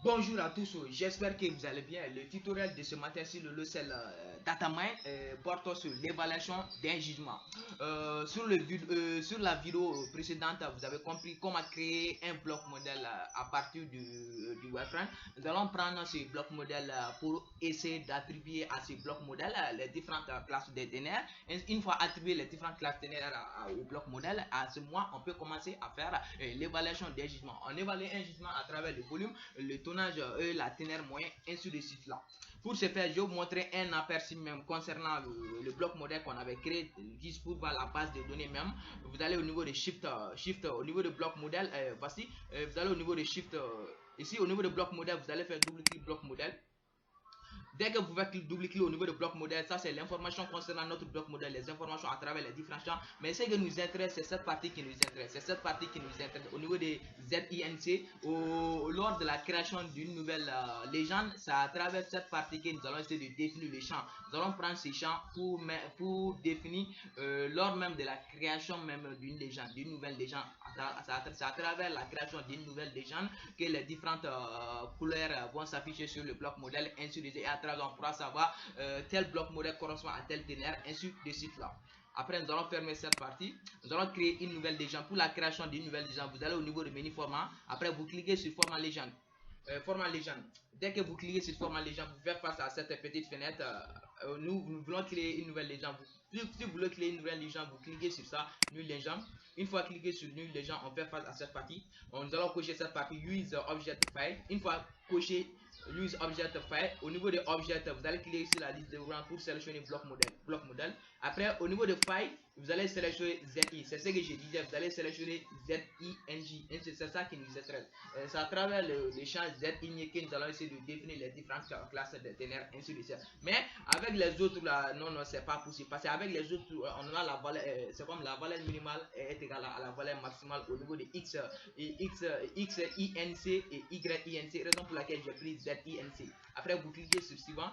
Bonjour à tous, j'espère que vous allez bien. Le tutoriel de ce matin sur le logiciel DataMine porte sur l'évaluation d'un jugement. Sur la vidéo précédente, vous avez compris comment créer un bloc modèle à partir du Webfront. Nous allons prendre ce bloc modèle pour essayer d'attribuer à ce bloc modèle les différentes classes de ténèbres. Une fois attribué les différentes classes ténèbres au bloc modèle, à ce moment, on peut commencer à faire l'évaluation des jugements. On évalue un jugement à travers le volume, le tonnage et la ténèbre moyen, ainsi de suite là. Pour ce faire, je vais vous montrer un aperçu même concernant le bloc modèle qu'on avait créé juste pour voir la base de données même. Vous allez au niveau de shift au niveau de bloc modèle, voici, vous allez au niveau de shift, ici au niveau de bloc modèle, vous allez faire double clic bloc modèle. Dès que vous faites double-clic au niveau de bloc modèle, ça c'est l'information concernant notre bloc modèle, les informations à travers les différents champs. Mais ce qui nous intéresse, c'est cette partie qui nous intéresse. C'est cette partie qui nous intéresse au niveau des ZINC. Lors de la création d'une nouvelle légende, c'est à travers cette partie que nous allons essayer de définir les champs. Nous allons prendre ces champs pour définir lors même de la création même d'une légende, d'une nouvelle légende. C'est à travers la création d'une nouvelle légende que les différentes couleurs vont s'afficher sur le bloc modèle, ainsi de suite. Et à travers, on pourra savoir tel bloc modèle correspond à tel ténèbre, ainsi de suite là. Après, nous allons fermer cette partie. Nous allons créer une nouvelle légende. Pour la création d'une nouvelle légende, vous allez au niveau de menu format. Après, vous cliquez sur format légende. Format légende. Dès que vous cliquez sur format légende, vous faites face à cette petite fenêtre. Nous voulons créer une nouvelle légende. Si vous voulez créer une nouvelle légende, vous cliquez sur ça, New Legend. Une fois cliqué sur New Legend, on fait face à cette partie. Nous allons cocher cette partie Use Object File. Une fois coché Use Object File, au niveau de Object, vous allez cliquer sur la liste de round pour sélectionner bloc modèle. Après, au niveau de File, vous allez sélectionner ZI. C'est ce que je disais, vous allez sélectionner ZING. C'est ça qui nous intéresse. C'est à travers le champ ZING que nous allons essayer de définir les différentes classes de ténèbres, ainsi de suite. Mais avec les autres, là, non, c'est pas possible. Parce qu'avec les autres, on a la valeur, c'est comme la valeur minimale est égale à la valeur maximale au niveau de X, INC et YINC, raison pour laquelle j'ai pris ZINC. Après, vous cliquez sur suivant.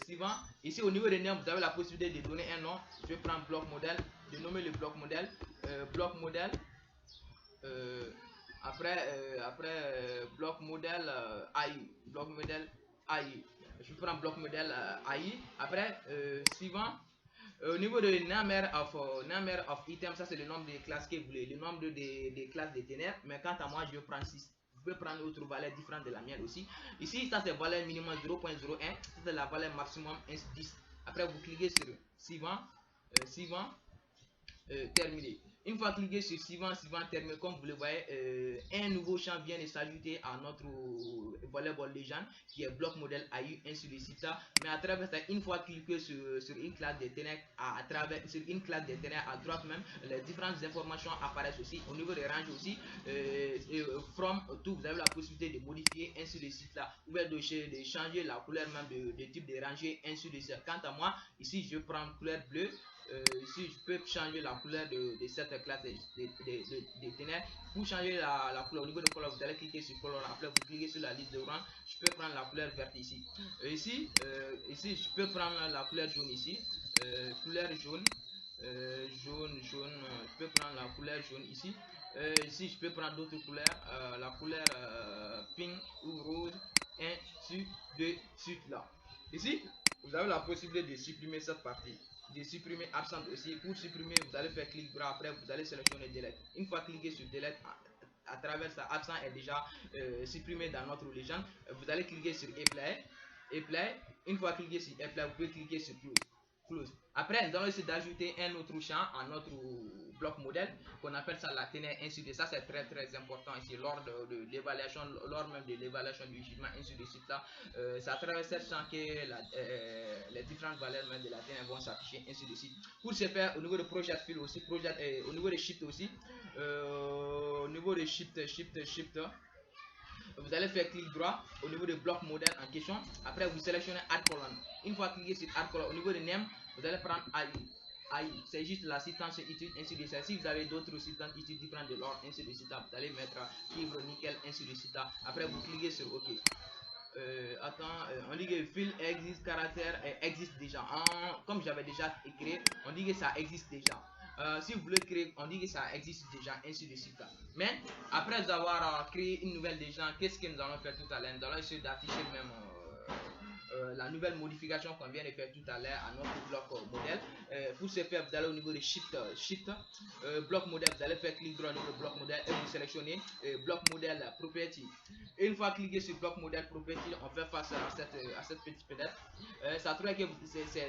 Suivant, ici au niveau des noms, vous avez la possibilité de donner un nom. Je vais prendre bloc modèle, de nommer le bloc modèle, bloc modèle. Après, bloc modèle AI, bloc modèle AI. Je prends bloc modèle AI. Après, suivant, au niveau de number of items, ça c'est le nombre de classes que vous voulez, le nombre de classes de ténèbres. Mais quant à moi, je prends 6. Vous pouvez prendre autre valeur différente de la mienne aussi. Ici, ça c'est valeur minimum 0.01. Ça c'est la valeur maximum 10. Après, vous cliquez sur suivant, suivant, terminé. Une fois cliqué sur suivant, terminé, comme vous le voyez, un nouveau champ vient de s'ajouter à notre volleyball légende qui est bloc modèle AI, ainsi de suite. Mais à travers ça, une fois cliqué sur une classe de ténèbres, sur une classe de ténèbres à droite même, les différentes informations apparaissent aussi. Au niveau des ranges aussi, from tout, vous avez la possibilité de modifier, ainsi de suite là. Vous pouvez de changer la couleur même de type de rangée, ainsi de suite. Quant à moi, ici je prends couleur bleue. Ici je peux changer la couleur de cette classe de ténèbres. Pour changer la couleur, au niveau de couleur, vous allez cliquer sur couleur. Après, vous cliquez sur la liste de rang. Je peux prendre la couleur verte ici. Ici, je peux prendre la couleur jaune ici. Couleur jaune. Jaune. Je peux prendre la couleur jaune ici. Ici, je peux prendre d'autres couleurs. La couleur pink ou rose. Ainsi de suite là. Ici, vous avez la possibilité de supprimer cette partie, de supprimer absent aussi. Pour supprimer, vous allez faire clic droit, après vous allez sélectionner delete. Une fois cliqué sur delete, à travers ça, absent est déjà supprimé dans notre légende. Vous allez cliquer sur apply. Une fois cliqué sur apply, vous pouvez cliquer sur close. Après, nous allons essayer d'ajouter un autre champ à notre bloc modèle qu'on appelle ça la ténèbre, ainsi de suite. Ça c'est très important ici lors de l'évaluation, lors même de l'évaluation du jugement, ainsi de suite là. C'est à travers cette champ que les différentes valeurs même de la ténèbre vont s'afficher, ainsi de suite. Pour ce faire, au niveau de project fill aussi, au niveau de shift aussi, au niveau de shift, vous allez faire clic droit au niveau de bloc modèle en question. Après, vous sélectionnez add column. Une fois cliqué sur add column, au niveau de name, vous allez prendre AI. C'est juste l'assistance étude, ainsi de suite. Si vous avez d'autres assistantes études différentes de l'ordre, ainsi de suite, vous allez mettre fibre, nickel, ainsi de suite. Après, vous cliquez sur OK. On dit que fil existe, caractère existe déjà. Comme j'avais déjà écrit, on dit que ça existe déjà. Si vous voulez créer, on dit que ça existe déjà, ainsi de suite. Mais après avoir créé une nouvelle déjà, qu'est-ce que nous allons faire tout à l'heure? Nous allons essayer d'afficher même la nouvelle modification qu'on vient de faire tout à l'heure à notre bloc modèle. Pour ce faire, vous allez au niveau de Shift, bloc modèle, vous allez faire clic droit au niveau de bloc modèle et vous sélectionnez bloc modèle property. Et une fois cliqué sur bloc modèle property, on fait face à cette petite fenêtre. Ça trouve que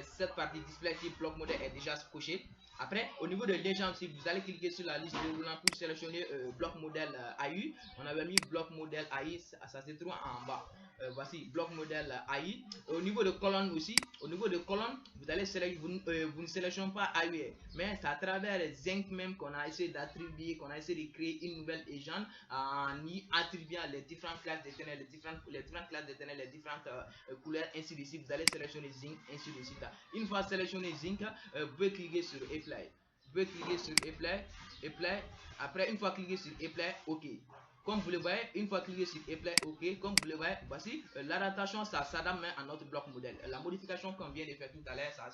cette partie display type bloc modèle est déjà cochée. Après, au niveau de légende, si vous allez cliquer sur la liste déroulant pour sélectionner bloc modèle AI, on avait mis bloc modèle AI, ça se trouve en bas. Voici bloc modèle AI. Au niveau de colonne aussi, au niveau de colonne, vous allez sélectionner, vous ne sélectionnez pas AI, mais c'est à travers Zinc même qu'on a essayé d'attribuer, qu'on a essayé de créer une nouvelle légende en y attribuant les différentes classes de ténèbres, les différentes classes de ténèbres, les différentes couleurs, ainsi de suite. Vous allez sélectionner Zinc, ainsi de suite. Une fois sélectionné Zinc, vous pouvez cliquer sur Apply. Vous pouvez cliquer sur Apply. Après, une fois cliqué sur Apply, OK. Comme vous le voyez, une fois cliqué sur Apply, OK, comme vous le voyez, voici l'adaptation, ça s'adapte à notre bloc modèle. La modification qu'on vient de faire tout à l'heure, ça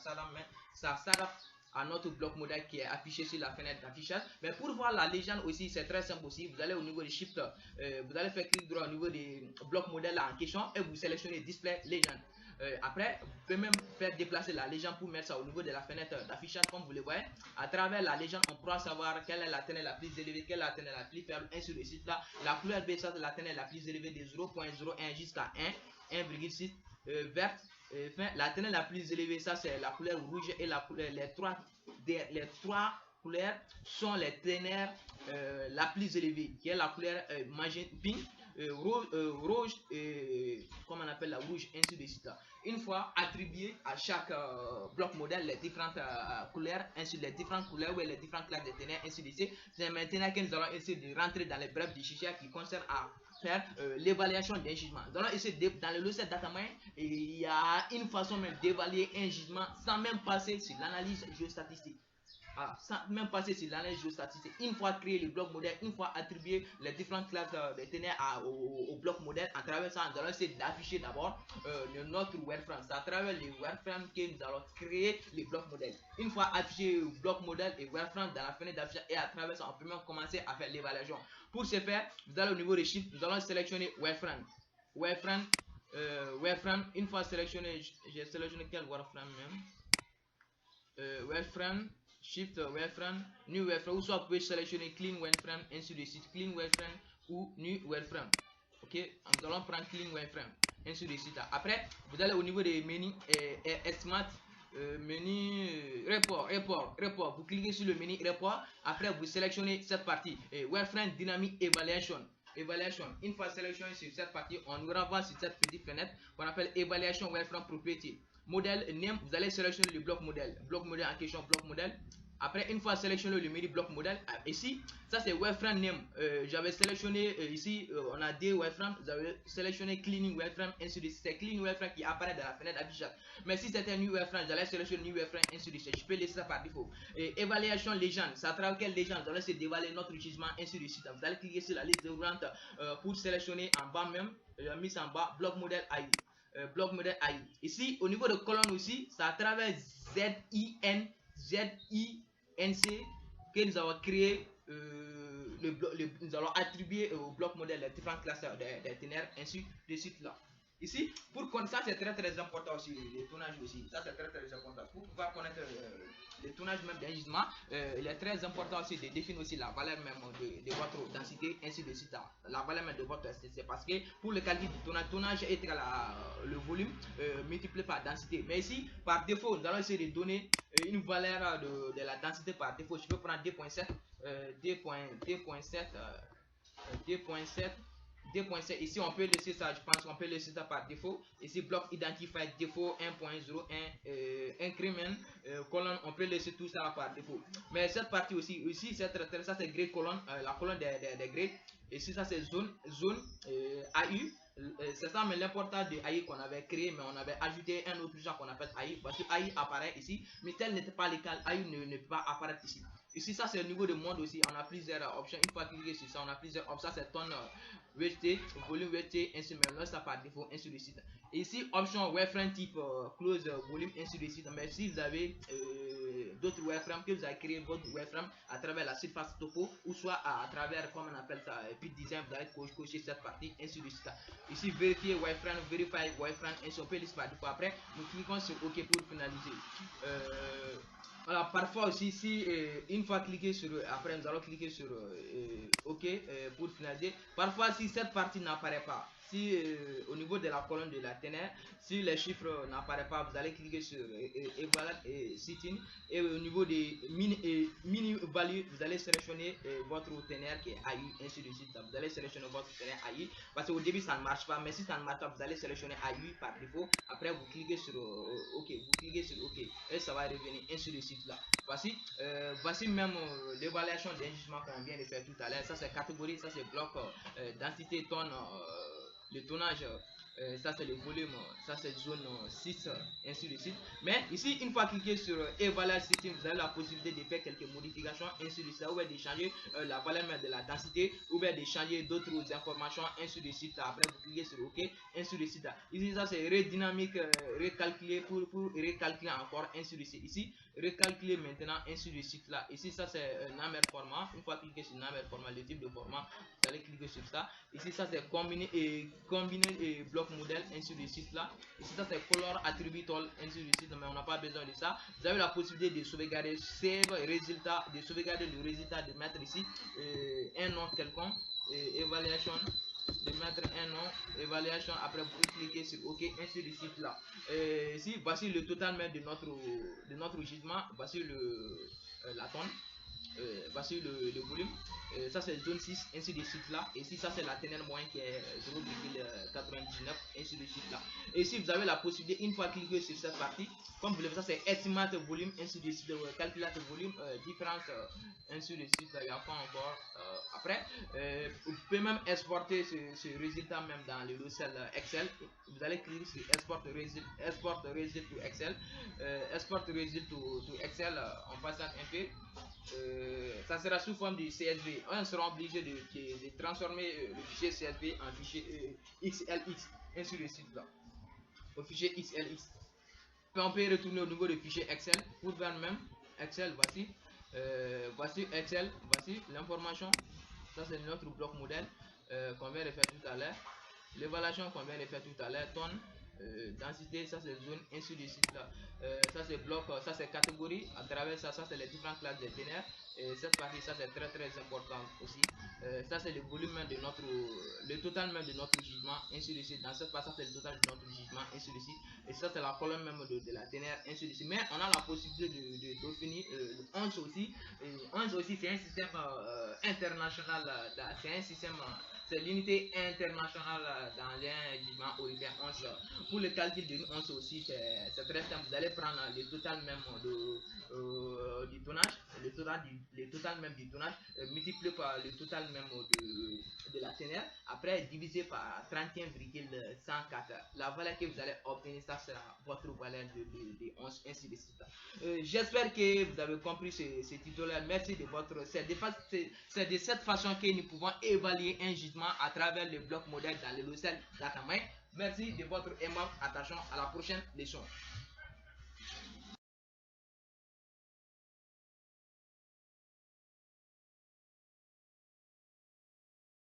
s'adapte à notre bloc modèle qui est affiché sur la fenêtre d'affichage. Mais pour voir la légende aussi, c'est très simple aussi. Vous allez au niveau de Shift, vous allez faire clic droit au niveau des blocs modèles en question et vous sélectionnez Display Légende. Après, vous pouvez même faire déplacer la légende pour mettre ça au niveau de la fenêtre d'affichage, comme vous le voyez. À travers la légende, on pourra savoir quelle est la ténèbre la plus élevée, quelle est la ténèbre la plus faible, ainsi de suite. Là, la couleur B, ça c'est la ténèbre la plus élevée de 0.01 jusqu'à 1, 1,6 verte. Enfin, la ténèbre la plus élevée, ça c'est la couleur rouge et la couleur, les trois couleurs sont les ténèbres la plus élevée, qui est la couleur magenta, pink, rouge, comment on appelle la rouge, ainsi de suite. Une fois attribué à chaque bloc modèle les différentes couleurs, ainsi les différentes couleurs ou les différentes classes de ténèbres, ainsi de suite. C'est maintenant que nous allons essayer de rentrer dans les brefs du chichia qui concernent à faire l'évaluation d'un jugement. Nous allons essayer dans le logiciel DataMine, il y a une façon même d'évaluer un jugement sans même passer sur l'analyse géostatistique. Sans même passer sur l'analyse géostatistique. Une fois créé le bloc modèle, une fois attribué les différentes classes de ténèbres au bloc modèle, à travers ça, nous allons essayer d'afficher d'abord notre wireframe. C'est à travers les wireframes que nous allons créer les blocs modèles. Une fois affiché le bloc modèle et wireframe dans la fenêtre d'affichage, et à travers ça, on peut même commencer à faire l'évaluation. Pour ce faire, vous allez au niveau des chiffres, nous allons sélectionner wireframe. Wireframe, une fois sélectionné, j'ai sélectionné quel wireframe même wireframe, shift wireframe, new wireframe, ou soit vous pouvez sélectionner clean wireframe, ainsi de suite, clean wireframe ou new wireframe. Ok, nous allons prendre clean wireframe, ainsi de suite. Après, vous allez au niveau des menus estimate, menu report. Vous cliquez sur le menu report. Après, vous sélectionnez cette partie wireframe dynamic evaluation. Une fois sélectionné sur cette partie, on nous renvoie sur cette petite fenêtre qu'on appelle Evaluation Wireframe Property. Modèle name, vous allez sélectionner le bloc modèle en question, bloc modèle. Après, une fois sélectionné le menu bloc modèle, ici, ça c'est wireframe name. J'avais sélectionné ici, on a des wireframes, vous avez sélectionné cleaning wireframe, ainsi de suite. C'est cleaning wireframe qui apparaît dans la fenêtre d'affichage. Mais si c'était un new wireframe, j'allais sélectionner new wireframe, ainsi de suite. Je peux laisser ça par défaut. Évaluation légende, ça travers quelle légende, vous allez essayer d'évaluer notre jugement, ainsi de suite. Vous allez cliquer sur la liste déroulante pour sélectionner en bas même, mis en bas, bloc modèle AI. Bloc modèle AI. Ici, au niveau de colonne aussi, c'est à travers ZINC que nous avons créé nous allons attribuer au bloc modèle les différentes classes des ténèbres, ainsi de suite là. Ici, pour connaître ça, c'est très important aussi, les tournages aussi. Ça, c'est très important. Pour pouvoir connaître le tournage même d'un gisement, il est très important aussi de définir aussi la valeur même de votre densité, ainsi de suite. La valeur même de votre densité, parce que pour le calcul du tournage est égal à le volume multiplié par densité. Mais ici, par défaut, nous allons essayer de donner une valeur de la densité par défaut. Je peux prendre 2.7, 2.7. Ici, on peut laisser ça, je pense qu'on peut laisser ça par défaut. Ici, bloc identifier défaut 1.01, increment, colonne, on peut laisser tout ça par défaut. Mais cette partie aussi, ça c'est grade colonne, la colonne des grades. Ici, ça c'est zone AU. C'est ça, mais l'important de AI qu'on avait créé, mais on avait ajouté un autre genre qu'on appelle AI. Parce que AI apparaît ici, mais tel n'était pas le cas, AI ne peut pas apparaître ici. Ici, ça c'est au niveau de monde aussi. On a plusieurs options. Une fois cliqué sur ça, on a plusieurs options. Ça c'est ton VST, volume VST, ainsi de suite. Là, ça par défaut, ainsi de suite. Ici, option wireframe type close volume, ainsi de suite. Mais si vous avez d'autres wireframes, que vous avez créé votre wireframe à travers la surface topo, ou soit à travers, comme on appelle ça, puis design, vous allez cocher cette partie, ainsi de suite. Ici, vérifier wireframe, verify wireframe, ainsi on peut lister par défaut. Après, nous cliquons sur OK pour finaliser. Alors parfois aussi si une fois cliqué sur après nous allons cliquer sur OK pour finaliser. Parfois si cette partie n'apparaît pas, si au niveau de la colonne de la ténère, si les chiffres n'apparaissent pas, vous allez cliquer sur evaluate et setting et au niveau des mini value, vous allez sélectionner votre ténère qui est AI, ainsi de suite. Vous allez sélectionner votre ténère AI parce qu'au début ça ne marche pas, mais si ça ne marche pas, vous allez sélectionner AI par défaut. Après vous cliquez sur OK, vous cliquez sur OK et ça va revenir ainsi de suite là. Voici même l'évaluation d'un jugement qu'on vient de faire tout à l'heure. Ça c'est catégorie, ça c'est bloc, densité, tonne, le tonnage, ça c'est le volume, ça c'est zone 6, ainsi de suite. Mais ici, une fois cliqué sur évaluer système, vous avez la possibilité de faire quelques modifications, ainsi de suite, ou bien de changer la valeur de la densité, ou bien de changer d'autres informations, ainsi de suite. Après, vous cliquez sur OK, ainsi de suite. Ici, ça c'est redynamique, recalculer pour recalculer encore, ainsi de suite. Ici, recalculer maintenant, ainsi de suite là. Ici, ça c'est number format. Une fois cliqué sur number format, le type de format, vous allez cliquer sur ça. Ici, ça c'est combiner et bloc modèle, ainsi de suite là. Ici, ça c'est color attribute all, ainsi de suite, mais on n'a pas besoin de ça. Vous avez la possibilité de sauvegarder, save résultat, de sauvegarder le résultat, de mettre ici un nom quelconque, évaluation, de mettre un nom, évaluation, après vous cliquez sur OK, ainsi de suite là. Ici, voici le total de notre jugement, voici la tonne. Voici le volume, ça c'est zone 6, ainsi de suite là. Et ici, ça c'est la ténère moyenne qui est 0,99, ainsi de suite là. Et ici, vous avez la possibilité, une fois cliqué sur cette partie, comme vous le voyez, ça c'est estimate volume, ainsi de suite, calculate volume, différence, ainsi de suite. Il y a pas encore. Après, vous pouvez même exporter ce résultat même dans le logiciel Excel. Vous allez cliquer sur export result to Excel. Export result to Excel, on passe un peu. Ça sera sous forme de CSV. On sera obligé de transformer le fichier CSV en fichier XLX, ainsi de suite là. Au fichier XLX. On peut retourner au niveau du fichier Excel pour voir même Excel. Voici Excel, voici l'information. Ça c'est notre bloc modèle qu'on vient de faire tout à l'heure. L'évaluation qu'on vient de faire tout à l'heure, tonne, densité, ça c'est zone, ainsi de suite là. Ça c'est bloc, ça c'est catégorie. À travers ça, ça c'est les différentes classes de ténèbres. Et cette partie, ça c'est très important aussi. Ça c'est le volume de notre, le total même de notre jugement, ainsi de suite. Dans cette partie, ça c'est le total de notre jugement, ainsi de suite. Et ça c'est la colonne même de la ténèbre, ainsi de suite. Mais on a la possibilité de définir le 11 aussi. Et 11 aussi, c'est un système international, c'est un système. C'est l'unité internationale dans un jugement européen 11. Pour le calcul d'une 11 aussi, c'est très simple. Vous allez prendre le total même du tonnage, le total même du tonnage, multiplié par le total même de la ténère. Après, divisé par 31,104. La valeur que vous allez obtenir, ça sera votre valeur de 11, ainsi de suite. J'espère que vous avez compris ce tutoriel. Merci de votre. C'est de cette façon que nous pouvons évaluer un jugement à travers le bloc modèle dans le logiciel DataMine. Merci de votre aimable attention. À la prochaine leçon.